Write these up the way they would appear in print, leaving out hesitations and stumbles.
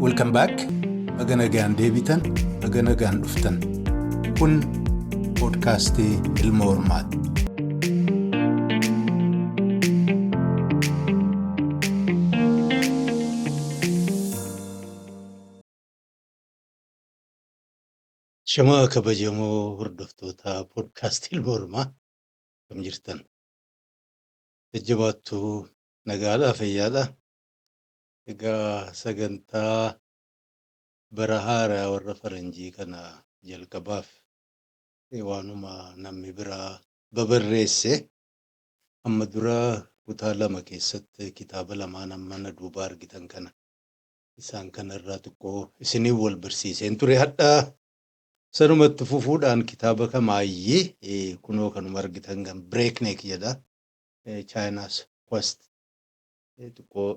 Welcome back. Maganagaan deebitan, maganagaan dhuftan. Kun podcastii Ilma Hormaati. Shamaa kabajamoo hordoftoota podcastii Ilma Hormaa kam jirtan? Jajjabaattuu nagaadhaa fayyaadhaa. Egaa sagantaa bara haaraa warra faranjii kana jalqabaaf waanuma namni biraa babarreesse amma dura kutaa 2 keessatti kitaaba lamaan mana duubaa argitan kana isaan kanarraa xiqqoo isinii wal barsiiseen ture hadhaa sanumatti fufuudhaan kitaaba kamaayyee kunoo kanuma argitan kan Breakneck jedha. China's Quest xiqqoo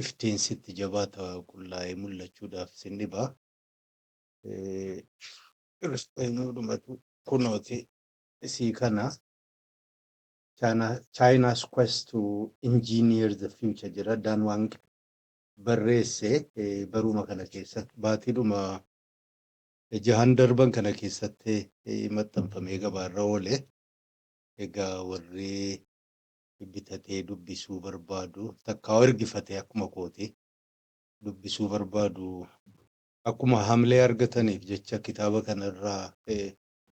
iftiinsitti jabaata qullaa'ee mul'achuudhaaf sin dhibaa. Kunooti isii kana China's Quest to Engineer the Future jedha. Dan Wang barreesse baruma kana keessatti baatiidhuma 6 darban kana keessatti maxxanfamee gabaarra oole. Egaa warri bitatee dubbisuu barbaadu takkaa ergifatee akkuma kooti dubbisuu barbaadu akkuma hamlee argataniif jecha kitaaba kanarraa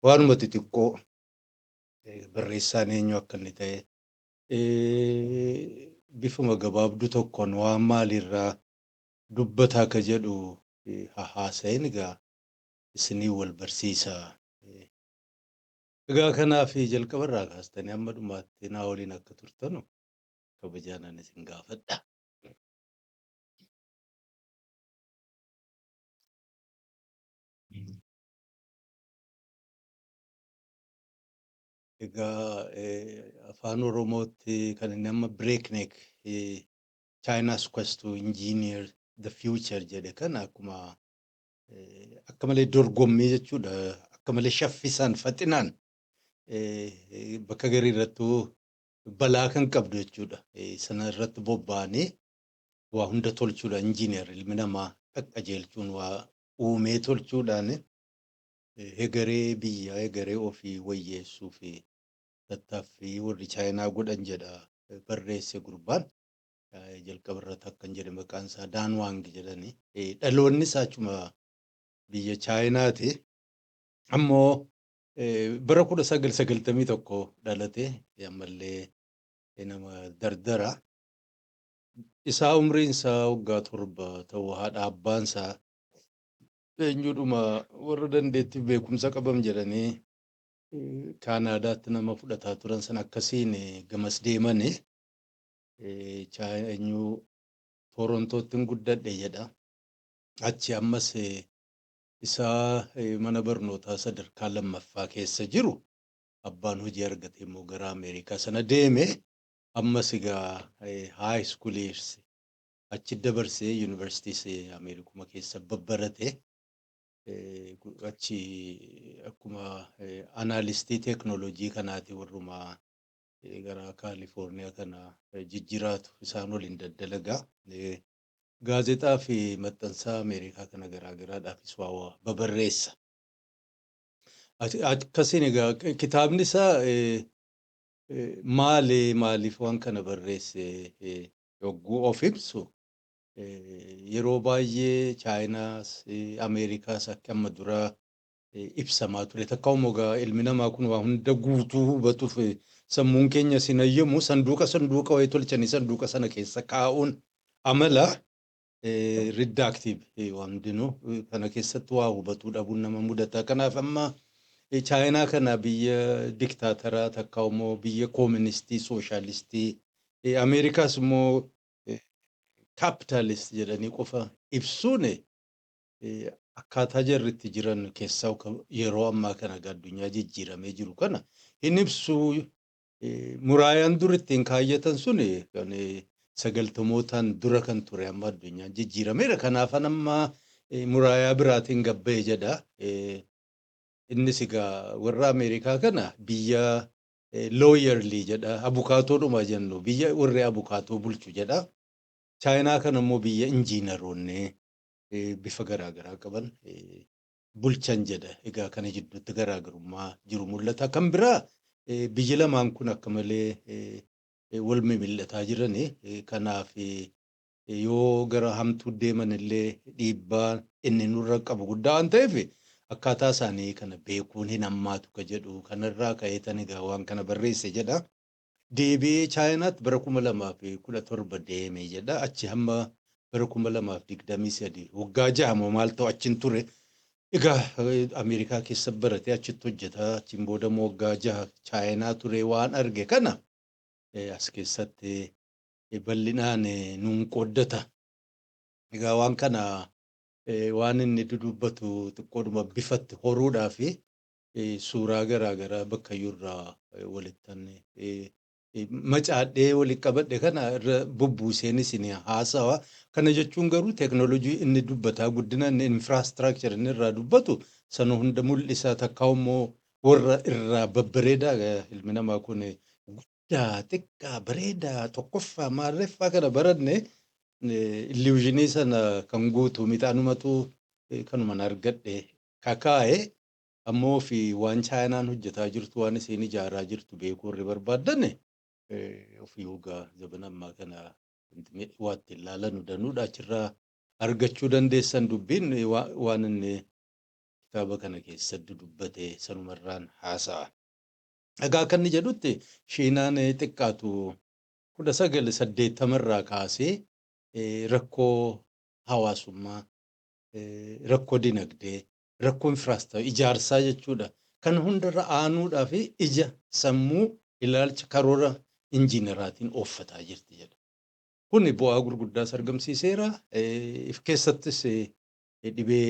waanuma xixiqqoo barreessaan eenyu akka inni ta'e bifuma gabaabduu tokkoon waan maaliirraa dubbata akka jedhu haasa'een egaa isinii wal barsiisaa. Egaa kanaaf jalqabarraa kaastanii amma dhumaatti naa waliin akka turtanu kabajaan isin gaafadha. Egaa afaan Oromootti kan inni amma Breakneck China's Quest to Engineer the Future jedhe kana akkuma akka malee dorgommii jechuudha. Akka malee shaffisaan faxinaan bakka garii irrattuu balaa kan qabdu jechuudha. Sana irratti bobba'anii waa hunda tolchuudha. Injiineer ilmi namaa qaqqajeelchuun waa uumee tolchuudhaan egeree biyyaa egeree ofii wayyeessuu fi tattaaffii warri Chaayinaa godhan jedha barreesse gurbaan. Jalqabarratti akkan jedhe maqaan isaa Dan Wang jedhani. Dhaloonni isaa achuma biyya Chaayinaati. Ammoo bara 1991 dhalate ammallee nama dardara. Isaa umriin isaa waggaa 7 ta'uu haadha abbaan isaa eenyudhuma warra dandeettiif beekumsa qabam jedhanii Kaanaadaatti nama fudhataa turan san akkasiin gamas deemani. Eenyu Torontootti guddadhe jedha. Achi ammas isaa mana barnootaa sadarkaa 2ffaa keessa jiru abbaan hojii argate immoo gara Ameerikaa sana deeme. Ammas egaa high schooliis achi dabarsee yuunivarsiitiis Ameerikuma keessa babbarate. Achi akkuma analistii teeknooloojii kanaati warrumaa gara Kaalifoorniyaa kana jijjiraatu isaan waliin daddalagaa. Gaazexaa fi maxxansaa Ameerikaa kana garaagaraadhaafis waa babarreessa. Akkasiin egaa kitaabni isaa maaliif waan kana barreesse yogguu of ibsu yeroo baay'ee Chaayinaas Ameerikaas akka amma dura ibsamaa ture. Takkaa'uma egaa ilmi namaa kun waa hunda guutuu hubatuuf sammuun keenya sin hayyamu sanduuqa wayii tolchanii sanduuqa sana keessa kaa'uun amala reductive waan hundinuu kana keessatti waa hubatuu dhabuun nama mudata. Kanaaf amma Chaayinaa kana biyya diktaataraa takkaa'uma biyya kooministii sooshaalistii Ameerikaas immoo kaapitaalist jedhanii qofa ibsuun akkaataa jarritti jiran keessaa yeroo ammaa kana addunyaa jijjiiramee jiru kana hin ibsuu. Muraayaan dur ittiin kaayyatan sun kan 90mootaan dura kan ture amma addunyaan jijjiirameera. Kanaaf amma muraayaa biraatiin gabba'e jedha. Innis egaa warra Ameerikaa kana biyya looyerlii jedha abukaatoodhuma jennu biyya warri abukaatoo bulchu jedha. Chaayinaa kana immoo biyya injiinaroonni bifa garaagaraa qaban bulchan jedha. Egaa kana jidduutti garaagarummaa jiru mul'ata. Kan biraa biyyi lamaan kun akka malee wal mimil'ataa jirani. Kanaaf yoo gara hamtuu deeman illee dhiibbaa inni nurra qabu guddaa waan ta'eef akkaataa isaanii kana beekuun hin hammaatu ka jedhu kanarraa ka'eetan egaa waan kana barreesse jedha. Deebi'ee chaayinaatti bara 2017 deeme jedha. Achi hamma bara 2023 waggaa 6 moo maal ta'u achiin ture. Egaa Ameerikaa keessa barate achitti hojjeta. Achiin booda immoo waggaa 6 chaayinaa ture waan arge kana as keessatti bal'inaan nuun qooddata. Egaa waan kana waan inni dudubbatu xiqqoodhuma bifatti horuudhaa fi suuraa garaagaraa bakka iyyuurraa walittan macaadhee walitti qabadhe kana irra bubbuuseenis ni haasawa. Kana jechuun garuu teeknooloojii inni dubbataa guddina inni infiraastraakichar inni irraa dubbatu sana hunda mul'isa. Takkaa immoo warra irraa babbareedaa ilmi namaa kun guddaa xiqqaa bareedaa tokkoffaa maarreeffaa kana baranne illuuzinii sana kan guutu mixaanumatu kanuman argadhe kakaa'e ammoo fi waan chaayinaan hojjetaa jirtu waan isheen ijaaraa jirtu beekuu irra barbaaddanne ofii hoggaa zabana ammaa kana waatti ilaalanu danuudha achirraa argachuu dandeessan dubbiin waan inni kitaaba kana keessatti dubbate sanumarraan haasa'a. Egaa kan inni jedhutti Chaayinaan xiqqaatu 1980 kaasee rakkoo hawaasummaa, rakkoo dinagdee, rakkoo infiraastraakicharii ijaarsaa jechuudha. Kan hundarra aanuudhaa fi ija sammuu ilaalcha karoora injiinaraatiin ooffataa jirti jedha. Kun bu'aa gurguddaas argamsiiseera. If keessattis dhibee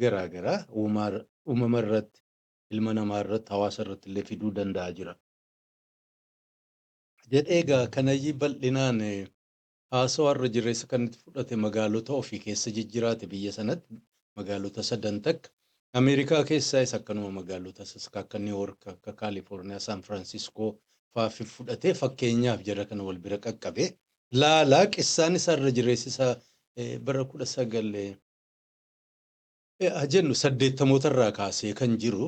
garaagaraa uumama irratti, ilma namaa irratti, hawaasa irratti illee fiduu danda'a jira. Jedhee egaa kanayyii bal'inaan haasawaa irra jireessa kan itti fudhate magaalota ofii keessa jijjiraate biyya sanatti magaalota 3 takka. Ameerikaa keessaas akkanuma magaalota akka Niiwuork, akka Kaalifoorniyaa, Saan Firaansiskoo fa'aa fudhatee fakkeenyaaf jara kana wal bira qaqqabe. Laalaa qissaan isaa irra jireessisaa bara 19 jennu 80moota irraa kaasee kan jiru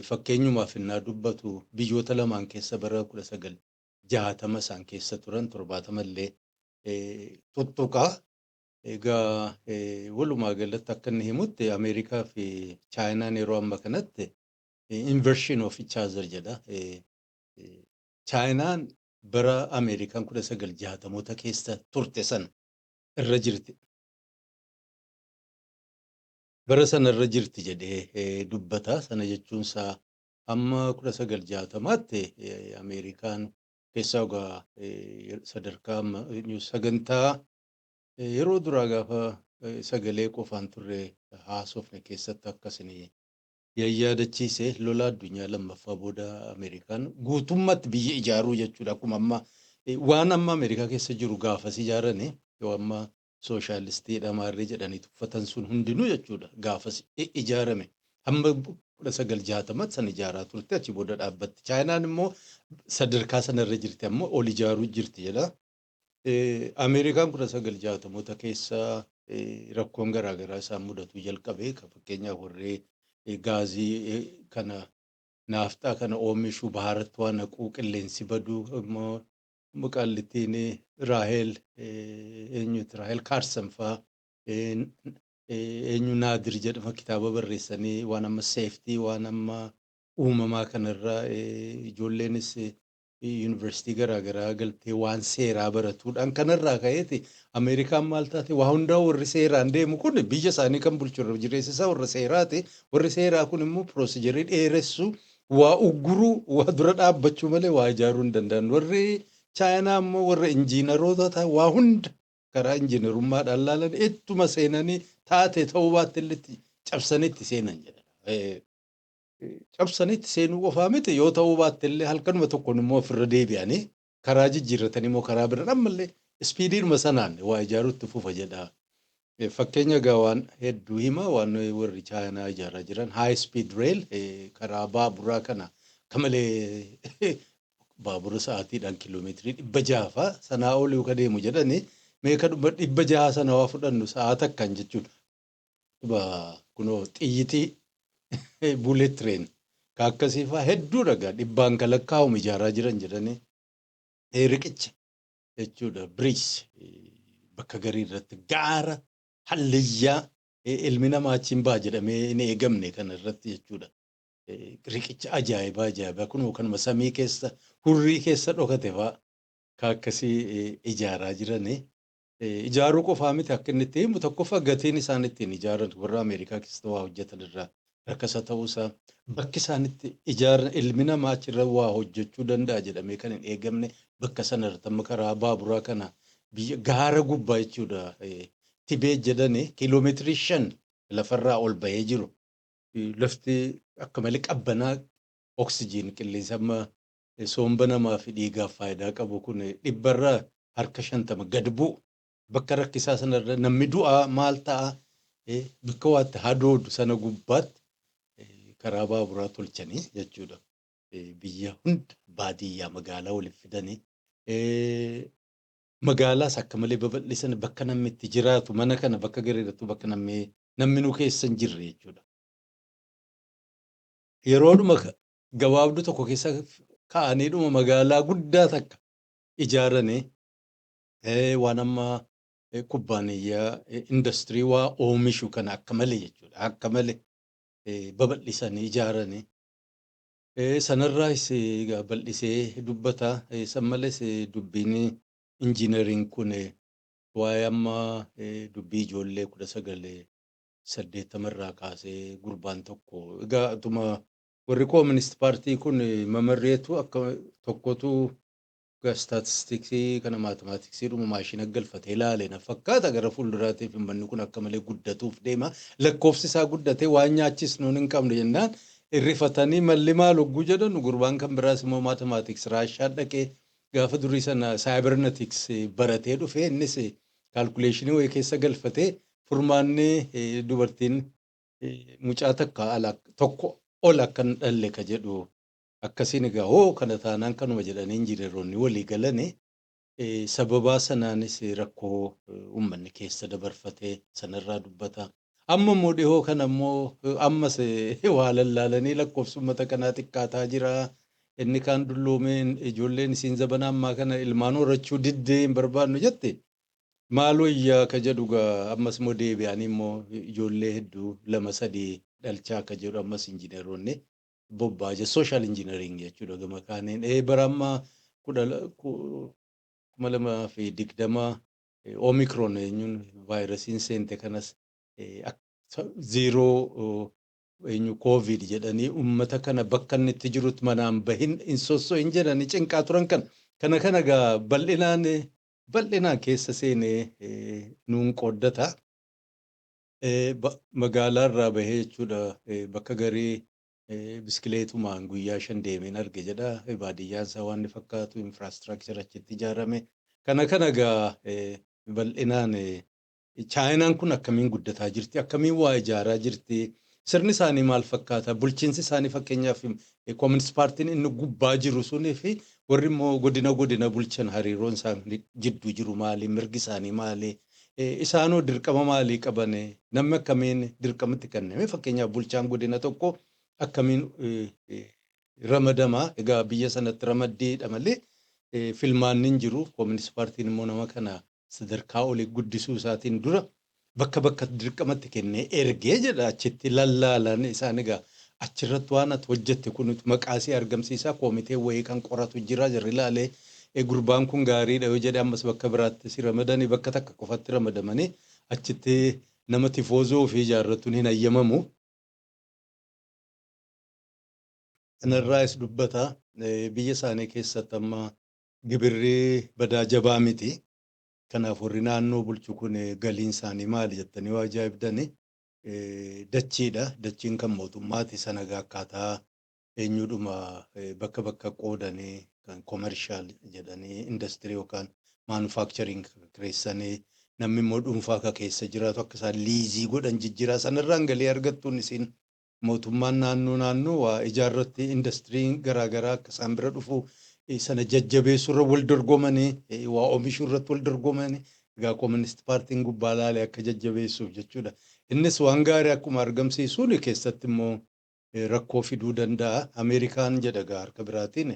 fakkeenyumaaf innaa dubbatu biyyoota lamaan keessa bara 1960 isaan keessa turan 70 illee tuttuqaa. Egaa walumaa galatti akka inni himutti Ameerikaa fi Chaayinaan yeroo amma kanatti inversion of each other jedha. Chaayinaan bara Ameerikaan 1960moota keessa turte sana irra jirti. Bara sana irra jirti jedhee dubbata. Sana jechuun isaa amma 1960maatti Ameerikaan keessaa egaa sadarkaa sagantaa yeroo duraa gaafa sagalee qofaan turre haasofne keessatti akkasini yaadachiise lola addunyaa lammaffaa booda Ameerikaan guutummaatti biyya ijaaruu jechuudha. Akkuma amma waan amma Ameerikaa keessa jiru gaafas ijaarane yoo amma sooshaalistiidha maarree jedhanii tuffatan sun hundinuu jechuudha gaafas ijaarame. Amma 1960 sana ijaaraa turte achi booda dhaabbatti. Chaayinaan immoo sadarkaa sanarra jirti ammoo ol ijaaruu jirti jedha. Ameerikaan 1960moota keessa rakkoon garaagaraa isaan mudatu jalqabe fakkeenyaaf warree gaazii kana naafxaa kana oomishuu baharatti waan naquu qilleensi baduu immoo maqaallittiin Raaheel Raaheel Kaarsan fa'aa eenyu Naadir jedhama kitaaba barreessanii waan amma seeftii waan amma uumamaa kanarraa ijoolleenis yuunivarsiitii garaagaraa galtee waan seeraa baratuudhaan kanarraa ka'eeti Ameerikaan maal taate waa hundaa warri seeraan deemu kun biyya isaanii kan bulchu irra jireessisaa warra seeraati. Warri seeraa kun immoo piroosejerii dheeressu waa ugguruu waa dura dhaabbachuu malee waa ijaaruu hin danda'an. Warri Chaayinaa immoo warra injiinaroota waa hunda karaa injiinarummaadhaan laalan ittuma seenanii taate ta'uu baatte illee cabsanitti seenan jedha. Cabsanitti seenuu qofaa miti yoo ta'uu baatte illee halkanuma tokkoon immoo ofirra deebi'anii karaa jijjiirratanii immoo karaa bira ammallee ispiidiidhuma sanaan waa ijaaruutti fufa jedha. Fakkeenya egaa waan hedduu hima waan warri Chaayinaa ijaaraa jiran high speed rail karaa baaburaa kana kamalee baabura sa'aatiidhaan kiiloomeetirii 600 sanaa ol yoo deemu jedhanii meeqa 600 sana waa fudhannu sa'aata akkan jechuudha. Kunoo xiyyitii bulet train ka akkasii fa'aa hedduu dhagaa dhibbaan kan lakkaa'amu ijaaraa jiran jedhanii riqicha jechuudha. Biriij bakka garii irratti gaara hallayyaa ilmi namaa achiin ba'a jedhamee hin eegamne kana irratti jechuudha. Riqicha ajaa'ibaa kunoo kanuma samii keessa hurrii keessa dhokate fa'aa ka akkasii ijaaraa jiranii. Ijaaruu qofaa miti akka inni itti himu tokkoffaa gatiin isaan ittiin ijaaran warra Ameerikaa keessa waa hojjetan irraa rakkasa ta'uusaa bakki isaan itti ijaaran ilmi namaa achirra waa hojjechuu danda'a jedhamee kan hin eegamne bakka sanarratti amma karaa baaburaa kana biyya gaara gubbaa jechuudha. Tibeet jedhanii kiiloomeetirii 5 lafarraa ol bahee jiru. Lafti akka malee qabbanaa oksijiin qilleensa amma somba namaa fi dhiigaaf faayidaa qabu kun dhibbarraa harka 50 gad bu'u. Bakka rakkisaa sanarra namni du'aa maal ta'a bakka waatti hadoodu sana gubbaatti karaa baaburaa tolchanii jechuudha. Biyya hunda baadiyyaa magaalaa waliif fidanii magaalaas akka malee babal'isan bakka namni itti jiraatu mana kana bakka gareerrattu bakka namni nu keessa hin jirre jechuudha. Yeroodhuma gabaabduu tokko keessa ka'aniidhuma magaalaa guddaa takka ijaaranii waan amma kubbaaniyyaa industirii waa oomishu kana akka malee jechuudha. Akka malee babal'isanii ijaaranii sanarraas bal'isee dubbata. San malees dubbiin injiinariin kun waa'ee amma dubbii ijoollee 1980 irraa kaasee gurbaan tokko egaa atuma warri koominist paartii kun mamarreetu akka tokkotu staatistiksii kana maatimaatiksii dhuma maashina galfatee ilaale na fakkaata gara fuulduraatiif manni kun akka malee guddatuuf deema. Lakkoofsi isaa guddatee waan nyaachisnuun hin qabne jennaan irrifatanii malli maal hogguu jedhan gurbaan kan biraas immoo maatimaatiks raashaa dhaqee gaafa durii sana saayibernetiks baratee dhufee innis kaalkuleeshinii wayii keessa galfatee furmaanni dubartiin mucaa tokko ol akkan dhalle ka jedhu akkasiin egaa kana taanaan kanuma jedhanii injiineroonni walii galanii sababaa sanaanis rakkoo uummanni keessa dabarfatee sanarraa dubbata. Amma immoo dhihoo kana immoo ammas waa lallaalanii lakkoofsi uummata kanaa xiqqaataa jira. Inni kaan dulloomeen ijoolleen isiin zabana ammaa kana ilmaan horachuu diddee hin barbaannu jette. Maaloo iyyaa ka jedhu ammas immoo deebi'anii immoo ijoollee hedduu 2-3 dhalchaa akka jedhu ammas injiineroonni. Bobbaaje social engineering jechuudha gama kaaniin bara ammaa 2020 omicron eenyuun vaayirasiin seente kanas zeeroo covid jedhanii uummata kana bakka inni itti jirutti manaan bahin hin sosso'in jedhanii cinqaa turan kana gaa bal'inaan keessa seenee nuun qooddata. Magaalaarraa bahee jechuudha bakka garii biskileetumaan guyyaa 5 deemeen arge jedha. Baadiyyaan isaa waan fakkaatu infraastiraakchara achitti ijaarame. Kana gaa bal'inaan chaayinaan kun akkamiin guddataa jirti? Akkamiin waa ijaaraa jirti? Sirni isaanii maal fakkaata? Bulchiinsi isaanii fakkeenyaaf koominist paartiin inni gubbaa jiru sunii fi warri immoo godina bulchan hariiroon isaanii jidduu jiru maali? Mirgi isaanii maali? Isaanoo dirqama maalii qaban? Namni akkamiin dirqamatti kenname? Fakkeenyaaf bulchaan godina tokko akkamiin ramadamaa? Egaa biyya sanatti ramaddiidha malee filmaanni hin jiru. Koominist paartiin immoo nama kana sadarkaa olii guddisuu isaatiin dura bakka dirqamatti kennee ergee jedha. Achitti lallaalan isaan egaa achirratti waan ati hojjette kun maqaasii argamsiisaa koomitee wayii kan qoratu jira jirri ilaalee gurbaan kun gaariidha yoo jedhe ammas bakka biraatti si ramadanii bakka takka qofatti ramadamanii achitti nama tifoozoo ofii ijaarratuun hin hayyamamu. Kanarraas dubbata biyya isaanii keessatti amma gibirri badaa jabaa miti. Kanaaf warri naannoo bulchu kun galiin isaanii maali jettanii waa ajaa'ibdanii dachiidha. Dachiin kan mootummaati sana akkaataa eenyuudhuma bakka qoodanii kan koomershaal jedhanii industirii yookaan maanufaakcharing kireessanii namni immoo dhuunfaa akka keessa jiraatu akka isaan liizii godhan jijjiiraa sanarraan galii argattuun isiin mootummaan naannoo waa ijaarratti industiriin garaagaraa akka isaan bira dhufu sana jajjabeessurra wal dorgomanii waa oomishuu irratti wal dorgomanii egaa Communist Paartiin gubbaa laalee akka jajjabeessuuf jechuudha. Innis waan gaarii akkuma argamsiisuun keessatti immoo rakkoo fiduu danda'a. Ameerikaan jedha egaa harka biraatiin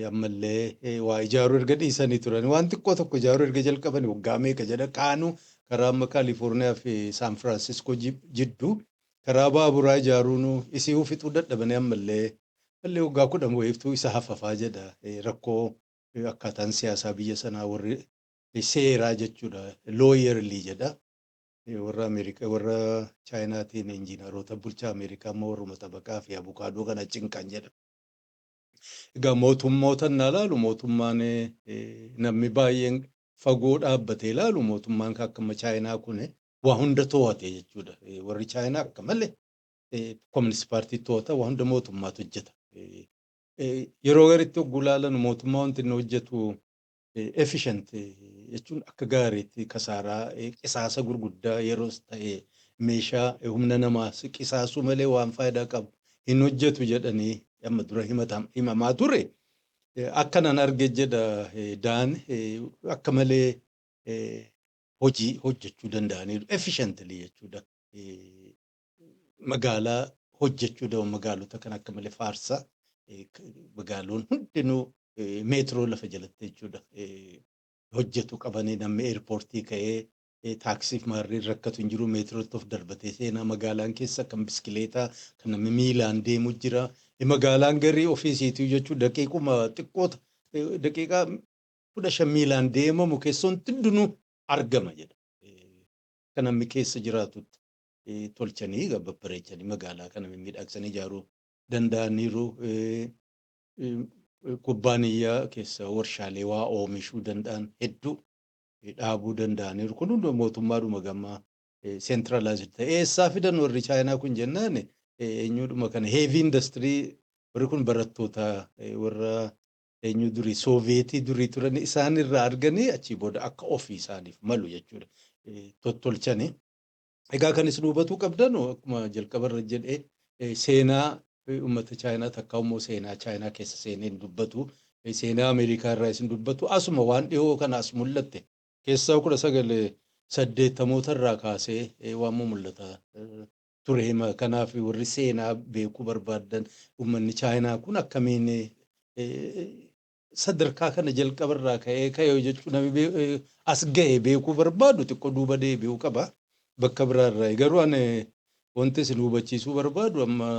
ammallee waa ijaaruu erga dhiisanii turan waan xiqqoo tokko ijaaruu erga jalqabanii waggaa meeqa jedha qaanuu karaa amma Kaalifoorniyaa fi Saan Firaansiskoo jidduu karaa baaburaa ijaaruun isii fixuu dadhabanii ammallee waggaa 10 weeftuu isa hafafaa jedha. Rakkoo akkaataan siyaasaa biyya sanaa warri seeraa jechuudha. Looyerlii jedha. Warra Ameerikaa warra Chaayinaatiin injiinaroota bulchaa Ameerikaa immoo warruma tabaqaa fi abukaadoo kana cinqan jedha. Egaa mootummoota innaa ilaalu mootummaan namni baay'een fagoo dhaabbatee ilaalu mootummaan akka Chaayinaa kun waa hunda to'ate jechuudha. Warri Chaayinaa akka malee Communist Paartii to'ata waa hunda mootummaatu hojjeta. Yeroo gariitti hogguu ilaalan mootummaa wanti inni hojjetu efficient jechuun akka gaariitti kasaaraa qisaasa gurguddaa yeroos ta'e meeshaa humna namaa qisaasuu malee waan faayidaa qabu hin hojjetu jedhanii amma dura himamaa ture. Akkanan arge jedha Daan akka malee hojii hojjechuu danda'aniiru efficiently jechuudha. Magaalaa hojjechuu magaalota kan akka malee faarsaa magaaloon hundinuu meetiroo lafa jalatti jechuudha. Hojjetu qabanii namni eerpoortii ka'ee taaksiif maarreen rakkatu hin jiru meetirootti of darbatee seenaa magaalaan keessa kan biskileetaa kan namni miilaan deemu jira. Magaalaan garii ofiisiitii jechuun daqiiquma xiqqoota daqiiqaa 15 miilaan deemamu keessoon hundinuu argama jedha. Kan namni keessa jiraatutti tolchanii babbareechanii magaalaa kana miidhagsanii ijaaruu danda'aniiru. Kubbaaniyyaa keessa warshaalee waa oomishuu danda'an hedduu dhaabuu danda'aniiru. Kun hundi mootummaadhuma gammaa centralized ta'e. Eessaa fidan warri Chaayinaa kun jennaan eenyudhuma kana heavy industry warri kun barattoota warra eenyu durii Sooviyetii durii turan isaan irraa arganii achii booda akka ofii isaaniif malu jechuudha. Tottolchanii. Egaa kan isin hubatuu qabdan akkuma jalqabarra jedhee seenaa uummata Chaayinaa takka immoo seenaa Chaayinaa keessa seenee hin dubbatu. Seenaa Ameerikaa irraa isin dubbatu asuma waan dhihoo kana as mul'atte keessaa 1980 irraa kaasee waan mul'ata ture. Kanaaf warri seenaa beekuu barbaadan uummanni Chaayinaa kun akkamiin sadarkaa kana jalqabarraa ka'ee jechuun as ga'e beekuu barbaadu xiqqoo duuba deebi'uu qaba. Bakka biraarraa garuu ani wanti isin hubachiisuu barbaadu amma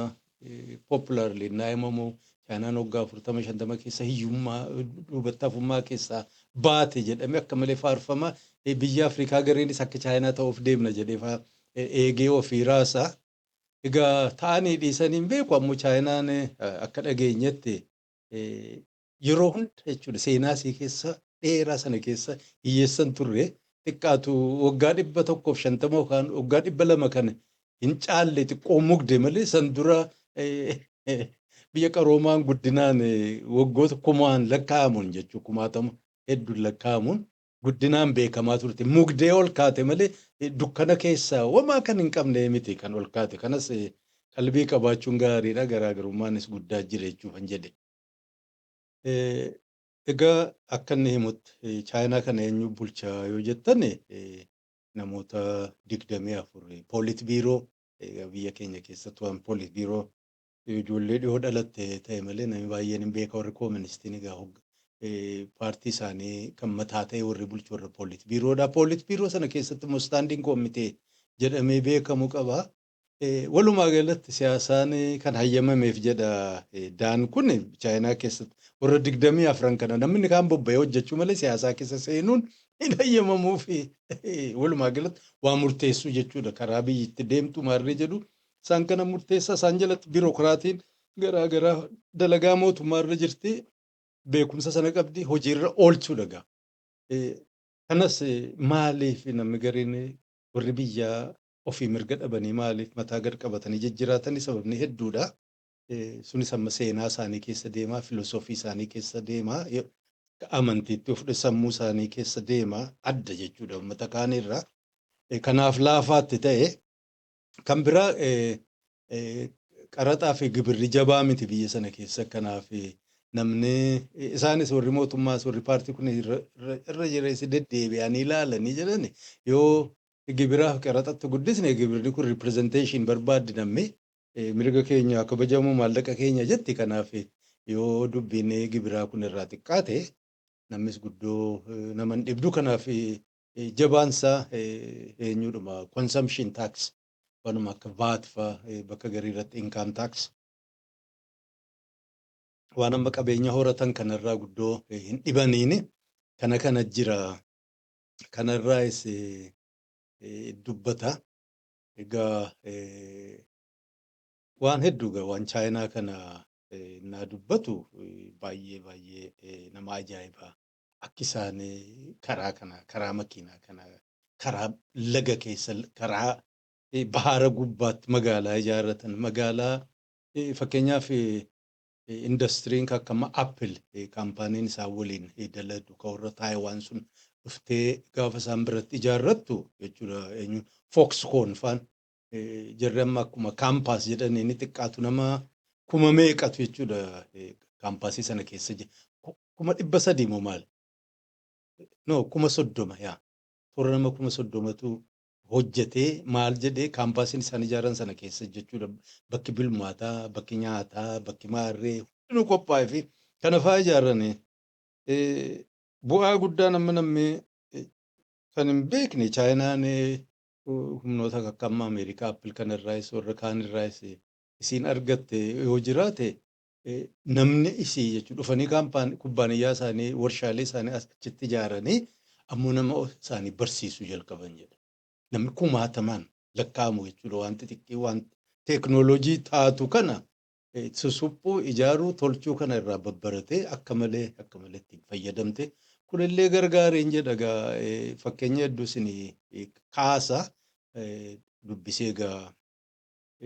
popularly naa'imamoo Chaayinaan waggaa 40-50 keessa hiyyummaa duubattaafummaa keessaa baate jedhame akka malee faarfama. Biyya Afrikaa gareenis akka Chaayinaa ta'uuf deemna jedhee eegee ofii raasaa. Egaa ta'anii dhiisanii hin beeku ammoo Chaayinaan akka dhageenyetti yeroo hunda jechuudha seenaa isii keessa dheeraa sana keessa hiyyeessan turre. Xiqqaatu waggaa 150 yookaan waggaa 200 kan hin caalle xiqqoo mugde malee san dura biyya qaroomaan guddinaan waggoota kumaan lakkaa'amuun jechuudha kumaatama hedduun lakkaa'amuun guddinaan beekamaa turte mugdee ol kaate malee dukkana keessaa wamaa kan hin qabne miti kan ol kaate. Kanas qalbii qabaachuun gaariidha. Garaagarummaaniis guddaa jira jechuufan jedhe. Egaa akka inni himutti Chaayinaa kana eenyu bulchaa yoo jettan namoota 24 poolit biiroo biyya keenya keessatti waan poolit biiroo ijoollee dhiyoo dhalatte ta'e malee namni baay'een hin beeka. Warri kooministiin egaa paartii isaanii kan mataa ta'e warri bulchu warra poolit biiroodha. Poolit biiroo sana keessatti immoo istaandiin koomitee jedhamee beekamu qaba. Walumaa galatti siyaasaan kan hayyamameef jedha Daan kun Chaayinaa keessatti warra 24 kana namni kaan bobba'ee hojjechuu malee siyaasaa keessa seenuun hin hayyamamuu fi walumaa galatti waa murteessuu jechuudha. Karaa biyyatti deemtu maarree jedhu isaan kana murteessaa isaan jalatti biirokiraatiin garaagaraa dalagaa mootummaarra jirti. Beekumsa sana qabdi hojiirra oolchuu dhagaa. Kanas maaliif namni gariin warri biyyaa ofii mirga dhabanii maaliif mataa gad qabatanii jijjiiraatanii sababni hedduudha. Sunis amma seenaa isaanii keessa deemaa, filosoofii isaanii keessa deemaa, amantiitti of sammuu isaanii keessa deemaa adda jechuudha uummata kaanirraa. Kanaaf laafaatti ta'e kan biraa qaraxaa fi gibirri jabaa miti biyya sana keessa. Kanaaf namni isaanis warri mootummaas warri paartii kun irra jireessi deddeebi'anii ilaalanii jedhani yoo gibiraaf qaraxatti guddisne gibirri kun ripirezenteeshin barbaaddi namni mirga keenya kabajamu maallaqa keenya jetti kanaaf yoo dubbiin gibiraa kun irraa xiqqaate namnis guddoo naman dhibdu kanaaf jabaansaa eenyudhuma consumption tax wanuma akka VAT fa'aa bakka garii irratti income tax waan amma qabeenya horatan kanarraa guddoo hin dhibaniini kana jira kanarraas dubbata egaa waan hedduu waan chaayinaa kana naa dubbatu baay'ee nama ajaa'ibaa akka isaan karaa makiinaa kana karaa laga keessa karaa bahara gubbaatti magaalaa ijaarratan magaalaa fakkeenyaaf indastiriin akka Apple kaampaaniin isaa waliin daladu kan warra Taayiwaan sun dhuftee gaafa isaan biratti ijaarrattu jechuudha eenyu Foxconn faan jarri amma akkuma kaampaas jedhanii inni xiqqaatu nama kuma meeqatu jechuudha kaampaasii sana keessa kuma 300 moo maal? No kuma 30 yaa toora nama kuma 30tu hojjetee maal jedhee kaampaasiin isaan ijaaran sana keessa jechuudha bakki bilmaataa bakki nyaataa bakki maarree hundinuu qophaa'ee fi kana fa'aa ijaarranii bu'aa guddaa namni kan hin beekne chaayinaan humnoota akka amma Ameerikaa Appil kanarraayis warra kaanirraayis isiin argatte yoo jiraate namni isii jechuudha dhufanii kubbaaniyyaa isaanii warshaalee isaanii achitti ijaaranii ammoo nama isaanii barsiisuu jalqaban jedha. Namni kumaatamaan lakkaa'amu jechuudha waan xixiqqii waan teeknooloojii taatu kana susuphuu ijaaruu tolchuu kana irraa babbaratee akka malee ittiin fayyadamte kunillee gargaareen jedha fakkeenya hedduu isin kaasa dubbisee gaa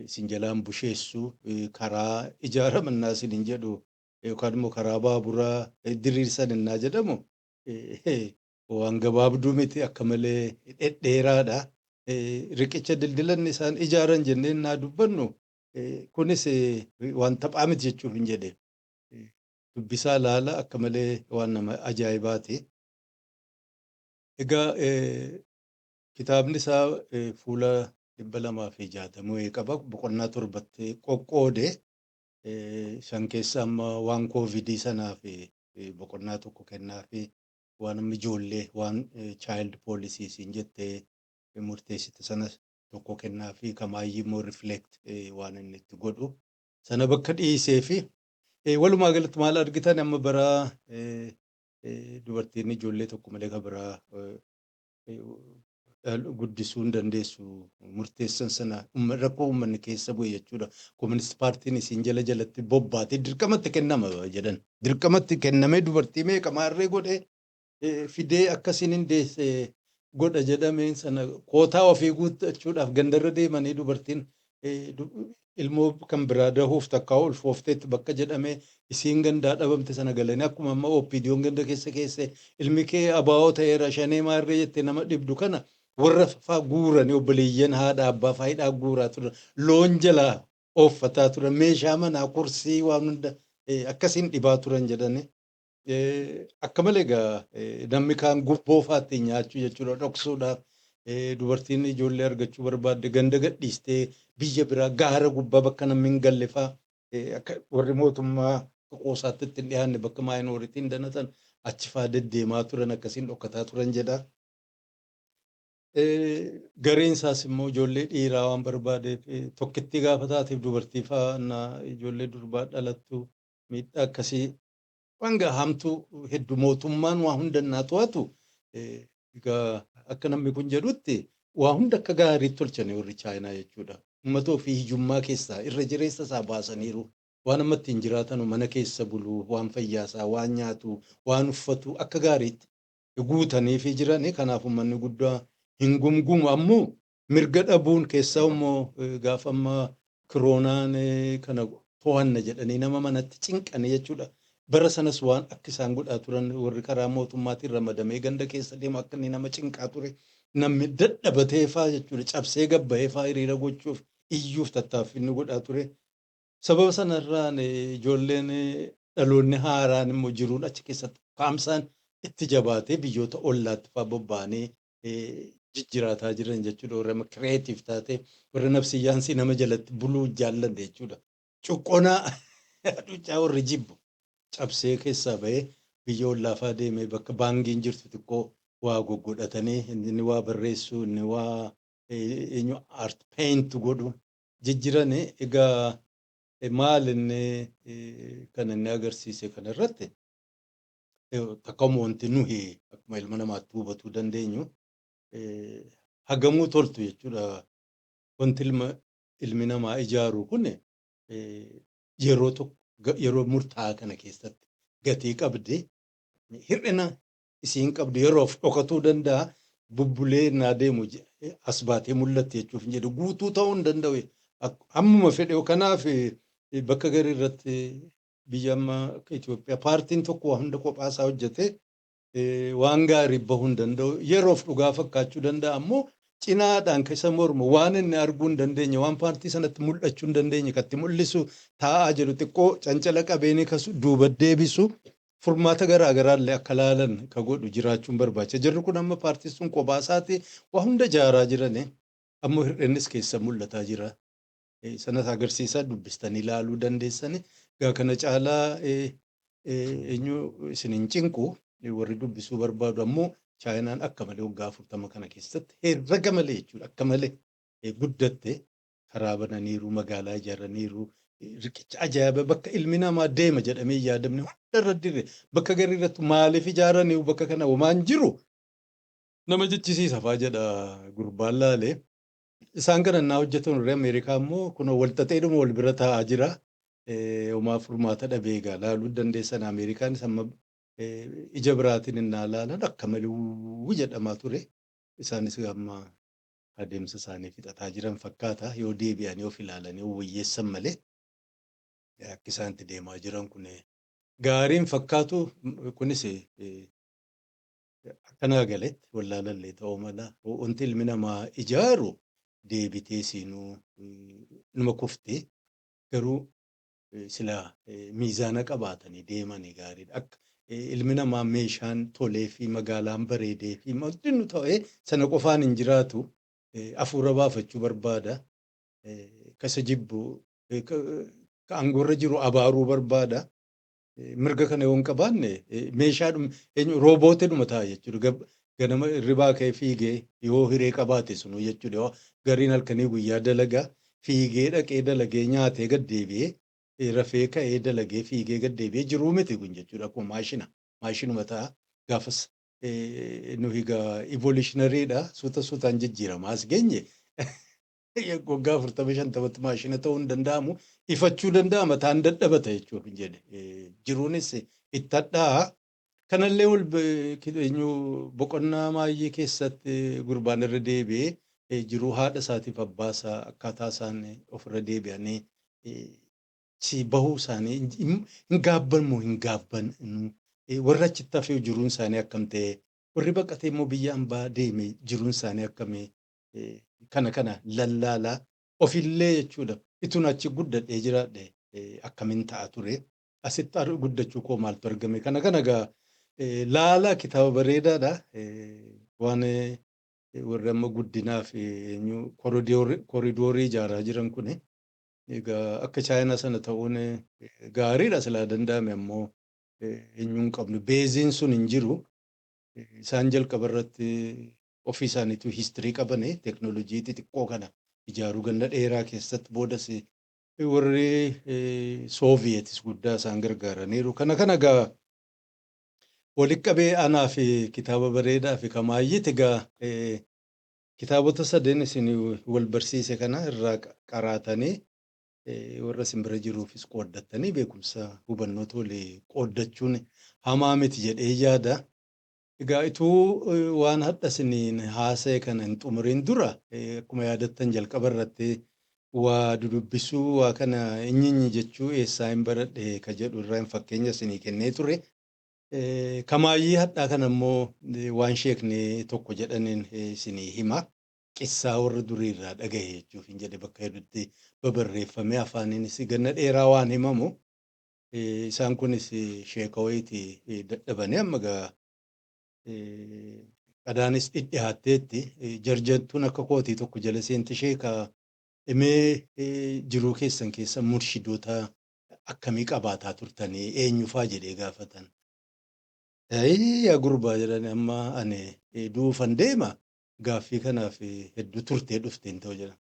isin jalaan busheessu karaa ijaaramannaa isin hin jedhu yookaan immoo karaa baaburaa diriirsan innaa jedhamu waan gabaabduu miti akka malee dhedheeraadha. Riqicha dildilanni isaan ijaaran jennee innaa dubbannu kunis waan taphaa miti jechuuf hin jedhe dubbisaa laala akka malee waan nama ajaa'ibaati. Egaa kitaabni isaa fuula 260 qaba boqonnaa 7 qoqqoode san keessa amma waan koovidii sanaaf boqonnaa tokko kennaaf waan amma ijoollee waan child policies hin jettee murteessite sanas tokko kennaa fi kamaayyii immoo reflect waan inni itti godhu sana bakka dhiisee fi walumaa galatti maal argitan amma baraa dubartiin ijoollee tokko malee kan biraa guddisuu hin dandeessu murteessan sana rakkoo uummanni keessa bu'e jechuudha. Kooministi paartiin isiin jalatti bobbaatee dirqamatti kennama jedhan dirqamatti kennamee dubartii meeqa maarree godhee fidee akkasiin hin deesse godha jedhameen sana kootaa ofii guuttachuudhaaf gandarra deemanii dubartiin ilmoo kan biraa dahuuf takkaa ulfoofteetti bakka jedhamee isiin gandaa dhabamte sana galanii akkuma amma OPDO'n ganda keessa ilmi kee abaa'oo ta'eera shanee maarree jettee nama dhibdu kana warra fa'aa guuranii obboleeyyan haadha abbaa faayidaa guuraa turan loon jalaa ooffataa turan meeshaa manaa kursii waan hunda akkasiin dhibaa turan jedhanii. Akka malee egaa namni kaan gubboo fa'aatti nyaachuu jechuudha dhoksuudhaaf dubartiin ijoollee argachuu barbaadde ganda gadhiistee biyya biraa gaara gubbaa bakka namni hin galle fa'aa warri mootummaa qoosaatti ittiin dhiyaanne bakka maayinooritiin danatan achi fa'aa deddeemaa turan akkasiin dhokkataa turan jedha. Gareen isaas immoo ijoollee dhiiraa waan barbaadeef tokkitti gaafa taateef dubartii fa'aa ijoollee durbaa dhalattu miidhaa akkasii wanga hamtuu hedduu mootummaan waa hunda naa to'atu egaa akka namni kun jedhutti waa hunda akka gaariitti tolchanii warri chaayinaa jechuudha. Uummata ofii hiyyummaa keessaa irra jireessa isaa baasaniiru waan amma ittiin jiraatan mana keessa buluu waan fayyaasaa waan nyaatu waan uffatu akka gaariitti guutaniifi jirani kanaaf uummanni guddaa hin gumgumu ammoo mirga dhabuun keessaa immoo gaafa amma kiroonaan kana to'anna jedhanii nama manatti cinqanii jechuudha. Bara sanas waan akka isaan godhaa turan warri karaa mootummaatiin ramadamee ganda keessa deemu akka inni nama cinqaa ture namni dadhabatee fa'aa jechuudha cabsee gabba'ee fa'aa hiriira gochuuf iyyuuf tattaaffii inni godhaa ture. Sababa sanarraan ijoolleen dhaloonni haaraan immoo jiruun achi keessatti kaamsaan itti jabaatee biyyoota ollaatti fa'aa bobba'anii jijjiraataa jiran jechuudha. Warra kireetiif taatee warra nafsiyyaansii nama jalatti buluu jaalladhe jechuudha. Cuqqonaa hacuuccaa warri jibbu cabsee keessaa bahee biyya ollaafaa deemee bakka baangiin jirtu xiqqoo waa goggodhatanii inni waa barreessu inni waa art paint godhu jijjiiranii egaa maal inni kan inni agarsiise kanarratti takkauma wanti nuyi akkuma ilma namaatti hubatuu dandeenyu hagamuu toltu jechuudha. Wanti ilmi namaa ijaaru kun yeroo tokko yeroo murtaa'aa kana keessatti gatii qabdi hir'ina isiin qabdu yeroof dhokatuu danda'a bubbulee naa deemu as baatee mul'atti jechuuf hin jedhu guutuu ta'uu hin danda'u. Ammuma fedhe kanaaf bakka garii irratti biyya amma akka Itoophiyaa paartiin tokko waa hunda kophaasaa hojjete waan gaarii bahuu hin danda'u. Yeroof dhugaa fakkaachuu danda'a ammoo cinaadhaan keessa mormu waan inni arguu hin dandeenye waan paartii sanatti mul'achuu hin dandeenye katti mul'isu taa'aa jiru xiqqoo cancala qabeenii kasu duuba deebisu furmaata garaa garaallee akka laalan ka godhu jiraachuun barbaacha. Jarri kun amma paartiin sun kophaasaati waa hunda ijaaraa jirani ammoo hir'innis keessa mul'ataa jira. Sanas agarsiisaa dubbistanii ilaaluu dandeessani. Egaa kana caalaa eenyu isin hin cinqu warri dubbisuu barbaadu ammoo chaayinaan akka malee waggaa 40 kana keessatti herrega malee jechuudha akka malee guddatte karaa bananiiru magaalaa ijaaraniiru riqicha ajaa'iba bakka ilmi namaa deema jedhamee yaadamne hundarra dirre bakka garii irratti maaliif ijaaraniiru bakka kana homaan jiru nama jechisiisa fa'aa jedha gurbaan laalee. Isaan kana naa hojjetan warri Ameerikaa immoo kunoo walxaxeedhuma wal bira taa'aa jira. Homaa furmaata dhabee egaa laaluu dandeessan Ameerikaanis amma ija biraatiin innaa laalan akka malee jedhamaa ture. Isaanis amma adeemsa isaanii fixataa jiran fakkaata yoo deebi'anii of ilaalanii wayyeessan malee akka isaanitti deemaa jiran kun gaariin fakkaatu kunis akkanaa galetti wallaalallee ta'uu mala wanti ilmi namaa ijaaru deebitee siinuu nama kuftee garuu silaa miizaana qabaatanii deemanii gaariidha. Akka ilmi namaa meeshaan tolee fi magaalaan bareedee fi hundinuu ta'ee sana qofaan hin jiraatu hafuura baafachuu barbaada. Kasa jibbu ka aangoorra jiru abaaruu barbaada. Mirga kana yoo hin qabaanne meeshaadhuma roobootiidhuma ta'a jechuudha. Ganama hirribaa ka'ee fiigee yoo hiree qabaate sunu jechuudha. Gariin halkanii guyyaa dalagaa fiigee dhaqee dalagee nyaatee gad deebi'ee rafee ka'ee dalagee fiigee gad deebi'ee jiruu miti kun jechuudha. Akkuma maashinuma ta'a. Gaafas nuyi egaa evolutionaryidha. Suutaan jijjiiramaa as geenye waggaa 40-50 maashina ta'uu hin danda'amu. Ifachuu danda'a mataan dadhabata jechuuf hin jedhe. Jiruunis itti hadhaa'aa. Kanallee boqonnaa maayyee keessatti gurbaan irra deebi'ee jiruu haadha isaatiif abbaasaa akkaataa isaan ofirra deebi'anii si bahuu isaanii hin gaabban moo hin gaabban warra achitti hafee jiruun isaanii akkam ta'e warri baqatee immoo biyya hambaa deeme jiruun isaanii akkamii kana lallaalaa ofillee jechuudha. Ituun achi guddadhee jiraadhe akkamiin ta'a ture asitti guddachuu koo maaltu argame kana gaa laalaa kitaaba bareedaadha. Waan warri amma guddinaa fi koridoorii ijaaraa jiran kun egaa akka chaayinaa sana ta'uun gaariidha silaa danda'ame ammoo eenyuun qabnu beeziin sun hin jiru. Isaan jalqaba irratti ofii isaaniitu histirii qabane teeknooloojii xixiqqoo kana ijaaruu ganna dheeraa keessatti boodas warri Sooviyetis guddaa isaan gargaaraniiru. Kana gaa walitti qabee anaa fi kitaaba bareedaa fi kamaayyiti egaa kitaabota sadeen isin wal barsiise kana irraa qaraatanii warra simbira jiruufis qooddattanii beekumsa hubannoota walii qooddachuun hamaa miti jedhee yaada. Egaa ituu waan hadha isiniin haasa'e kana hin xumuriin dura akkuma yaadattan jalqaba irratti waa dudubbisuu waa kana inni jechuu eessaa hin baradhe ka jedhu irraa hin fakkeenya isinii kennee ture. Kamaayyii hadhaa kana immoo waan sheekni tokko jedhaniin isinii hima. Qissaa warra durii irraa dhagahe jechuuf hin jedhe bakka hedduutti babarreeffamee afaaniinis ganna dheeraa waan himamu isaan kunis sheeka wayiiti dadhabanii amma gaa qadaanis dhidhiyaatteetti jarjattuun akka kootii tokko jala seenti sheekaa dhimee jiruu keessan keessa murshidoota akkamii qabaataa turtanii eenyufaa jedhee gaafatan. Yaa gurbaa jedhani amma ani duufan deema gaaffii kanaaf hedduu turtee dhufteen ta'u jedha.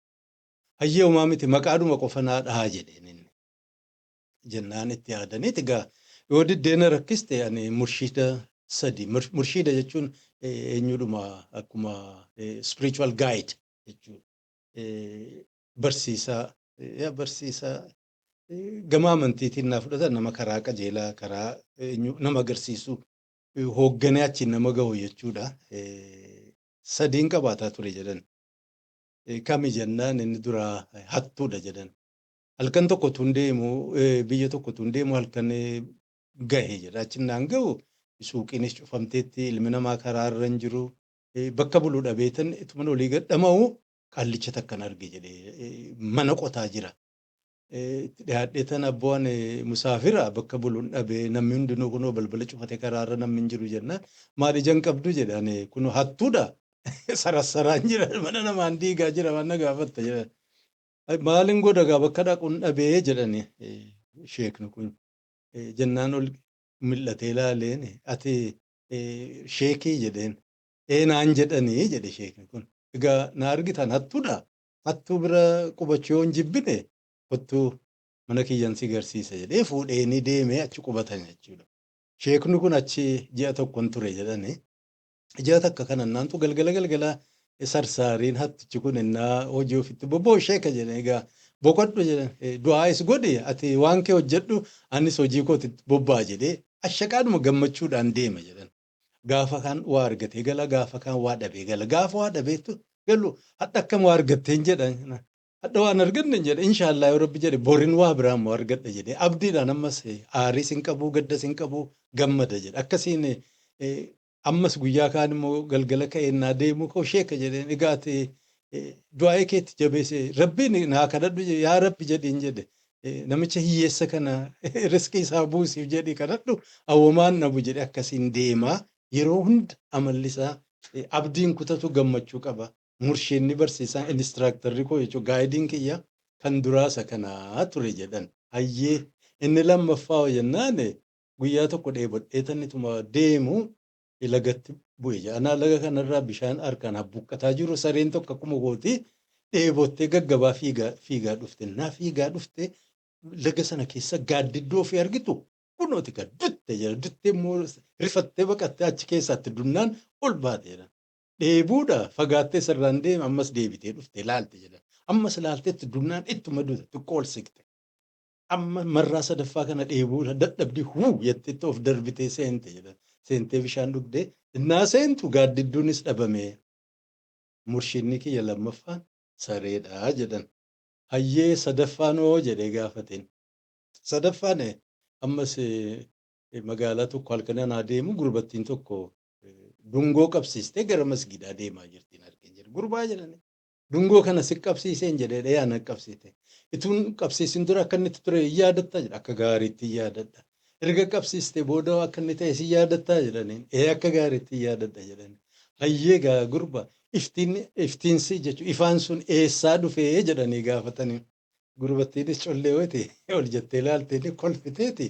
Hayyee homaa miti maqaadhuma qofa naa dhahaa jedheen inni. Jennaan itti yaadaniiti gaa yoo diddeena rakkiste ani murshida sadi murshida jechuun eenyudhuma akkuma spiritual guide jechuudha. Barsiisaa gama amantiitiin naa fudhatan nama karaa qajeelaa karaa nama agarsiisu hoogganee achiin nama gahu jechuudha. Sadiin qabaataa ture jedhan. Kami jennaan inni duraa hattuudha jedhan. Halkan tokko tun deemu biyya tokko tun deemu halkan gahe jedha. Achinnaan gahu suuqiinis cufamteetti ilmi namaa karaa irra hin jiru. Bakka buluu dhabeetan ituma olii gadhama'u qallicha takkan arge jedhee mana qotaa jira. Dhiyaadhee tan abboon musaafira bakka buluun dhabee namni hundinuu kunoo balbala cufate karaa irra namni hin jiru jennaan maal ijaan qabdu jedhan kunoo hattuudha. Sarassaraan jira mana namaan diigaa jira waan na gaafatta jedhan. Maalin godha gaa bakka dhaquun dhabee jedhani sheekni kun jennaan ol mil'atee ilaaleen ati sheekii jedheen naan jedhanii jedhe sheekni kun egaa na argitan hattuudha hattuu bira qubachuu yoo hin jibbine kottuu mana kiyyan si garsiisa jedhee fuudheenii deemee achi qubatan jechuudha. Sheekni kun achi ji'a tokkon ture jedhani ji'a takka kanannaantu galgala sarsaariin hattichi kun innaa hojii ofitti bobboo sheeka jedhan egaa boqodhu jedhan du'aayis godhi ati waan kee hojjedhu anis hojii kootitti bobbaa jedhee ashaqaadhuma gammachuudhaan deema jedhan. Gaafa kaan waa argatee gala gaafa kaan waa dhabee gala gaafa waa dhabeetu galu hadha akkam waa argatteen jedhan hadha waan arganne jedhe inshaallah yoo rabbi jedhe borin waa biraan moo argadha jedhee abdiidhaan ammas aariis hin qabu gaddas hin qabu gammada jedhe akkasiin ammas guyyaa kaan immoo galgala ka'eennaa deemu koo sheeka jedheen egaati du'aa'ee keetti jabeesse rabbiin naa kadhadhu yaa rabbi jedhiin jedhe namicha hiyyeessa kana riskii isaa buusiif jedhi kadhadhu awwamaan nabu jedhe akkasiin deemaa yeroo hunda amallisaa abdiin kutatu gammachuu qaba. Murshiinni barsiisaan inistiraaktarri koo jechuun gaayidiin kiyya kan duraasa kanaa ture jedhan. Hayyee inni lammaffaa jennaan guyyaa tokko dheebodheetannituma deemu lagatti bu'e jedhanaa laga kanarraa bishaan harkaan habbuqqataa jiru sareen tokko akkuma gooti dheebottee gaggabaa fiigaa dhufte naa fiigaa dhufte laga sana keessa gaaddiddoo fi argitu kunooti kan dutte jedha duttee immoo rifattee baqattee achi keessaatti dunnaan ol baate jedha. Dheebuudha fagaattee sarraan deema ammas deebitee dhufte laalte jedha. Ammas laalteetti dunnaan ittuma dute xiqqoo ol siqte. Amma marraa sadaffaa kana dheebuudha dadhabdii huu jetteetti of darbitee seente jedha. Seentee bishaan dhugdee innaa seentu gaaddidduunis dhabame. Murshiinni kiyya lammaffaan sareedhaa jedhan. Hayyee sadaffaanoo jedhee gaafateen. Sadaffaan ammas magaalaa tokko halkan deemu gurbattiin tokko dungoo qabsiistee gara masgiidaa deemaa jirtiin argeen jira. Gurbaa jedhani. Dungoo kana si qabsiiseen jedhee dhayaan qabsiite. Ituun qabsiisin dura akka inni ture yaadatta jedha akka gaariitti yaadadha. Erga qabsiistee booda akka inni ta'e si yaadatta jedhaniin akka gaariitti yaadadha jedhani. Hayyee gaa gurba iftiinsi jechuun ifaan sun eessaa dhufee jedhanii gaafatanii. Gurbattiinis collee wayite ol jettee ilaaltee kolfiteeti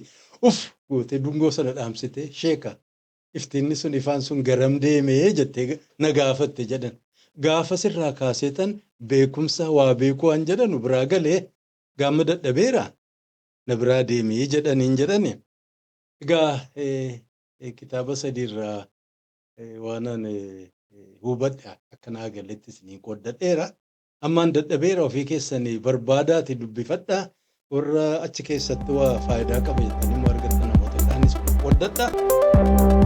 gootee dungoo sana dhaamsitee sheeka. Iftiinni sun ifaan sun garam deemee jettee na gaafatte jedhan. Gaafa sirraa kaaseetan beekumsa waa beekuu waan jedhanu biraa galee gaama dadhabeera na biraa deemee jedhaniin jedhani. Egaa kitaaba sadiirraa waanan hubadhe akkanaa galeetti isin qoddadheera. Ammaan dadhabeera ofii keessanii barbaadaati dubbifadha. Warra achi keessatti waa faayidaa qaba jettanii argattan namoota ta'anis qoddadha.